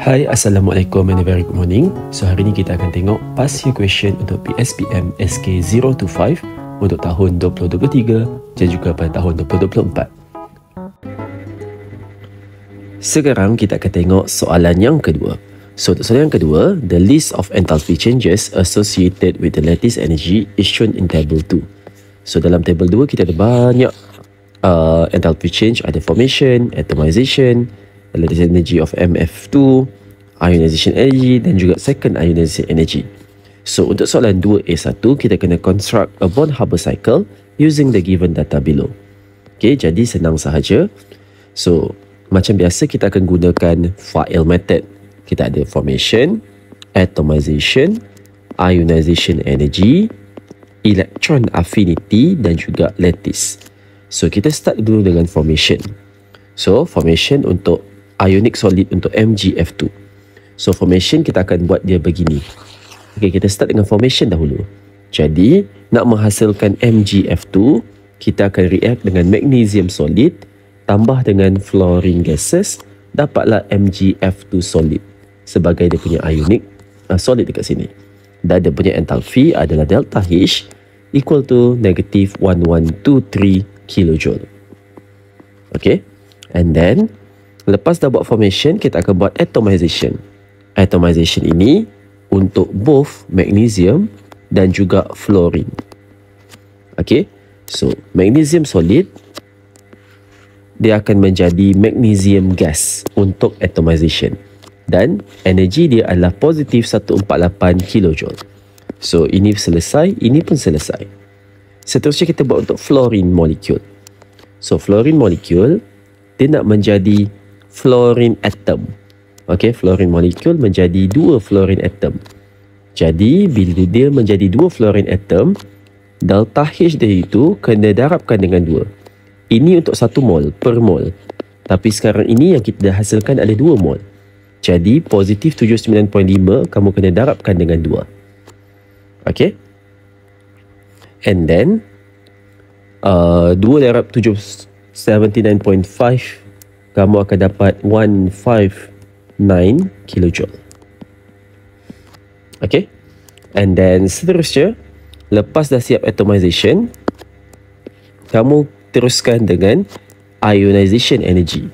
Hai, Assalamualaikum and a very good morning. So hari ni kita akan tengok past year question untuk PSPM SK025 untuk tahun 2023 dan juga pada tahun 2024. Sekarang kita akan tengok soalan yang kedua. So untuk soalan yang kedua, the list of enthalpy changes associated with the lattice energy is shown in table 2. So dalam table 2 kita ada banyak enthalpy change, ada formation, atomization, lattice energy of MF2, ionization energy dan juga second ionization energy. So untuk soalan 2A1 kita kena construct a Born-Haber cycle using the given data below. Okay, jadi senang sahaja. So macam biasa kita akan gunakan file method. Kita ada formation, atomization, ionization energy, electron affinity dan juga lattice. So kita start dulu dengan formation. So formation untuk ionic solid untuk MgF2. So formation kita akan buat dia begini. Okay, kita start dengan formation dahulu. Jadi nak menghasilkan MgF2, kita akan react dengan magnesium solid tambah dengan fluorine gases, dapatlah MgF2 solid sebagai dia punya ionic solid dekat sini. Dan dia punya enthalpy adalah delta H equal to negative 1123 kilojoule. Okay, and then lepas dah buat formation, kita akan buat atomization. Atomization ini untuk both magnesium dan juga fluorine. Okay, so magnesium solid dia akan menjadi magnesium gas untuk atomization. Dan energi dia adalah positif 148 kilojoule. So ini selesai, ini pun selesai. Seterusnya kita buat untuk fluorine molecule. So fluorine molecule dia nak menjadi fluorine atom. Okay, fluorine molecule menjadi 2 fluorine atom. Jadi bila dia menjadi 2 fluorine atom, delta H dia itu kena darabkan dengan 2. Ini untuk 1 mol per mol. Tapi sekarang ini yang kita dah hasilkan ada 2 mol. Jadi positif 79.5 kamu kena darabkan dengan 2. Okay. And then 2 darab 79.5 kamu akan dapat 159 kilojoule. Okay. And then seterusnya, lepas dah siap atomization, kamu teruskan dengan ionization energy.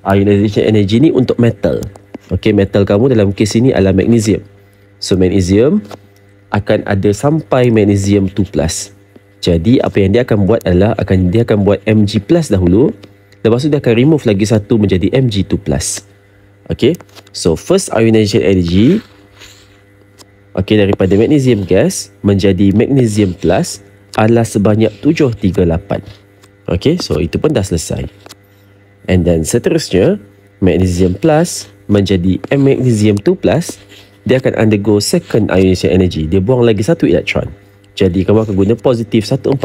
Ionization energy ni untuk metal. Okay, metal kamu dalam kes ini adalah magnesium. So magnesium akan ada sampai magnesium 2+. Jadi apa yang dia akan buat adalah dia akan buat Mg+ dahulu. Lepas tu dia akan remove lagi satu menjadi Mg2+. Okay, so first ionization energy, okay, daripada magnesium gas menjadi magnesium plus adalah sebanyak 738. Okay, so itu pun dah selesai. And then seterusnya, magnesium plus menjadi magnesium 2+, dia akan undergo second ionization energy. Dia buang lagi satu elektron. Jadi kamu akan guna positif 145.1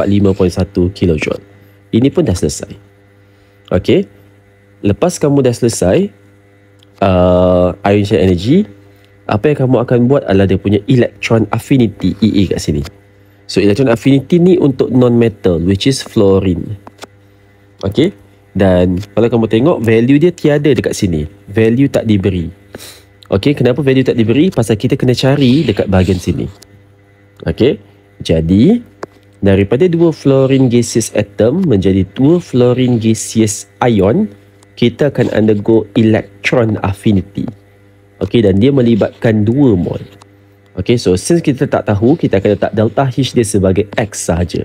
kilojoule. Ini pun dah selesai. Okay, lepas kamu dah selesai ionization energy, apa yang kamu akan buat adalah dia punya electron affinity EA kat sini. So electron affinity ni untuk non-metal, which is fluorine. Okay, dan kalau kamu tengok value dia tiada dekat sini. Value tak diberi. Okay, kenapa value tak diberi? Pasal kita kena cari dekat bahagian sini. Okay, jadi daripada 2 fluorine gaseous atom menjadi 2 fluorine gaseous ion, kita akan undergo electron affinity. Okay, dan dia melibatkan 2 mol. Okay, so since kita tak tahu, kita akan letak delta H dia sebagai X sahaja.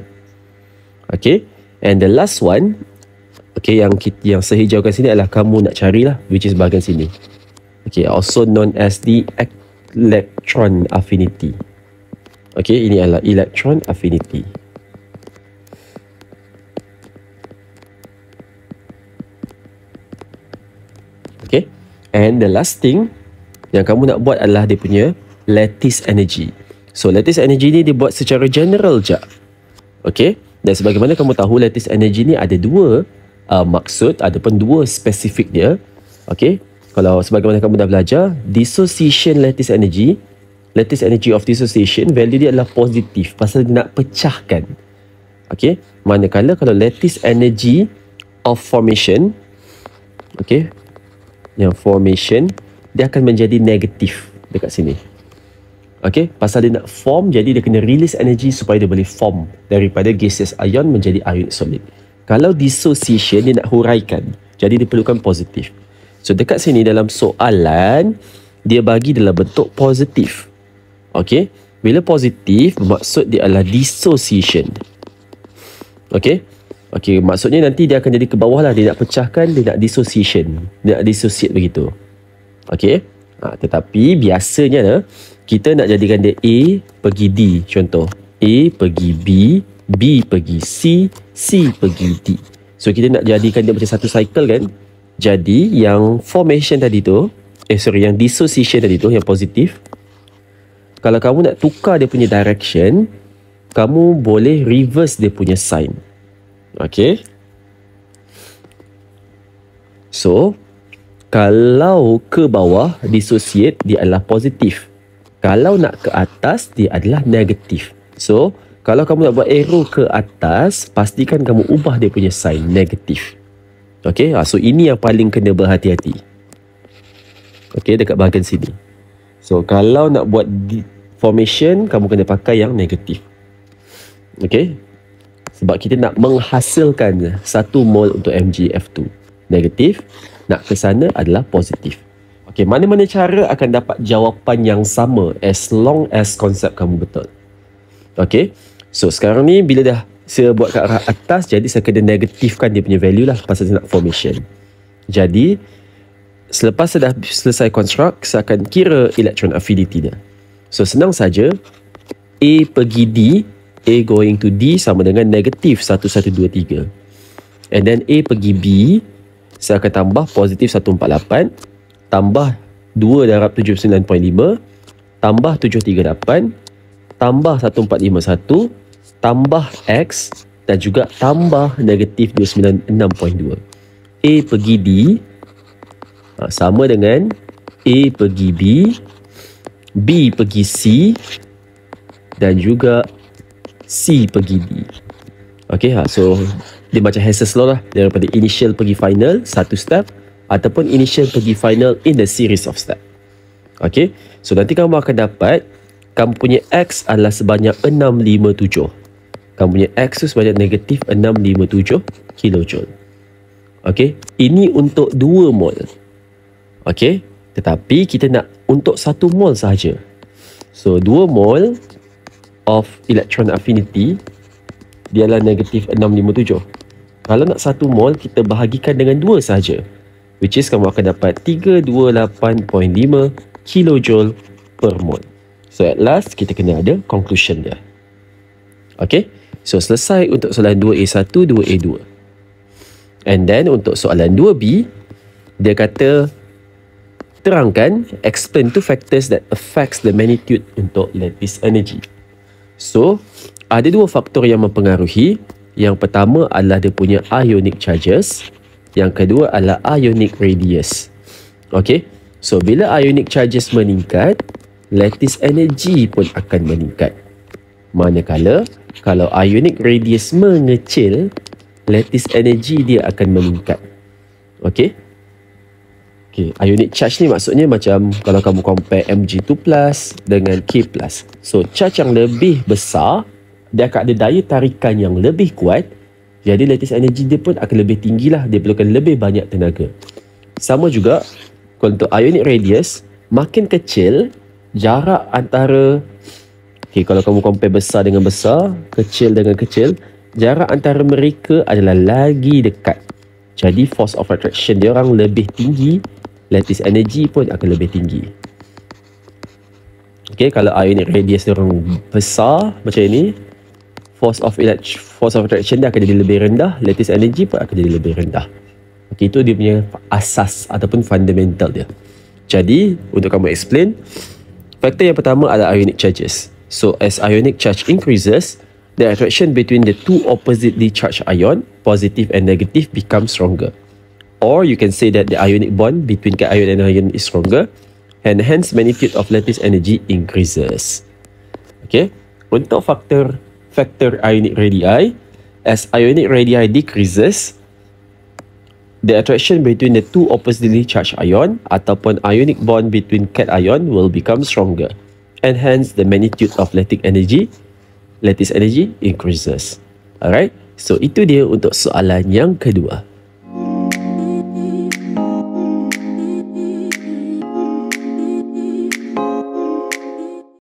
Okay, and the last one, okay, yang sehijau kat sini adalah kamu nak carilah, which is bahagian sini. Okay, also known as the electron affinity. Okay, ini adalah electron affinity. Okay, and the last thing yang kamu nak buat adalah dia punya lattice energy. So lattice energy ni dibuat secara general je. Okay, dan sebagaimana kamu tahu, lattice energy ni ada 2 maksud, ada pun 2 spesifik dia. Okay, kalau sebagaimana kamu dah belajar, dissociation lattice energy of dissociation, value dia adalah positif pasal dia nak pecahkan. Okay, manakala kalau lattice energy of formation, okay, yang formation dia akan menjadi negatif dekat sini. Okay, pasal dia nak form, jadi dia kena release energy supaya dia boleh form daripada gaseous ion menjadi ionic solid. Kalau dissociation, dia nak huraikan, jadi dia perlukan positif. So dekat sini dalam soalan, dia bagi dalam bentuk positif. Okay, bila positif, bermaksud dia adalah dissociation. Okay, maksudnya nanti dia akan jadi ke bawah lah, dia nak pecahkan, dia nak dissociation, dia nak dissociate begitu. Okay, tetapi biasanya kita nak jadikan dia A pergi D. Contoh, A pergi B, B pergi C, C pergi D. So kita nak jadikan dia macam satu cycle kan. Jadi yang formation tadi tu, yang dissociation tadi tu, yang positif, kalau kamu nak tukar dia punya direction, kamu boleh reverse dia punya sign. Okay, so kalau ke bawah dissociate, dia adalah positif. Kalau nak ke atas, dia adalah negatif. So kalau kamu nak buat arrow ke atas, pastikan kamu ubah dia punya sign negatif. Okay, so ini yang paling kena berhati-hati. Okay, dekat bahagian sini. So kalau nak buat formation, kamu kena pakai yang negatif. Okay, sebab kita nak menghasilkan 1 mol untuk MgF2. Negatif, nak ke sana adalah positif. Okay, mana-mana cara akan dapat jawapan yang sama as long as konsep kamu betul. Okay, so sekarang ni bila dah saya buat ke arah atas, jadi saya kena negatifkan dia punya value lah pasal saya nak formation. Jadi selepas saya dah selesai construct, saya akan kira electron affinity dia. So senang saja, A pergi D, A going to D sama dengan negatif 1123. And then A pergi B, saya akan tambah positif 148, tambah 2 darab 79.5, tambah 738, tambah 1451, tambah X, dan juga tambah negatif 296.2. A pergi D sama dengan A pergi B, B pergi C, dan juga C pergi D. Okay, so dia macam Hess's law lah, daripada initial pergi final, satu step, ataupun initial pergi final in the series of step. Okay, so nanti kamu akan dapat, kamu punya X adalah sebanyak 657. Kamu punya X tu sebanyak negatif 657 kilojoule. Okay, ini untuk 2 mol. Okay, tetapi kita nak untuk 1 mol sahaja. So 2 mol of electron affinity, dia adalah negatif 657. Kalau nak 1 mol, kita bahagikan dengan 2 sahaja, which is kamu akan dapat 328.5 kilojoule per mol. So at last, kita kena ada conclusion dia. Okay, so selesai untuk soalan 2A1, 2A2. And then untuk soalan 2B, dia kata terangkan, explain 2 factors that affects the magnitude untuk lattice energy. So ada 2 faktor yang mempengaruhi. Yang pertama adalah dia punya ionic charges. Yang kedua adalah ionic radius. Okay, so bila ionic charges meningkat, lattice energy pun akan meningkat. Manakala kalau ionic radius mengecil, lattice energy dia akan meningkat. Okay, ionic charge ni maksudnya macam kalau kamu compare Mg2+ dengan K+. So charge yang lebih besar, dia akan ada daya tarikan yang lebih kuat. Jadi lattice energy dia pun akan lebih tinggi lah. Dia perlukan lebih banyak tenaga. Sama juga untuk ionic radius, makin kecil jarak antara, kalau kamu compare besar dengan besar, kecil dengan kecil, jarak antara mereka adalah lagi dekat. Jadi force of attraction dia orang lebih tinggi, lattice energy pun akan lebih tinggi. Okay, kalau ionic radius dia orang besar macam ini, force of attraction dia akan jadi lebih rendah, lattice energy pun akan jadi lebih rendah. Okay, itu dia punya asas ataupun fundamental dia. Jadi untuk kamu explain, faktor yang pertama adalah ionic charges. So as ionic charge increases, the attraction between the two oppositely charged ion, positive and negative, becomes stronger. Or you can say that the ionic bond between cation and ion is stronger, and hence magnitude of lattice energy increases. Okay, untuk faktor ionic radii, as ionic radii decreases, the attraction between the two oppositely charged ion ataupun ionic bond between cation will become stronger, and hence the magnitude of lattice energy increases. Alright, so itu dia untuk soalan yang kedua.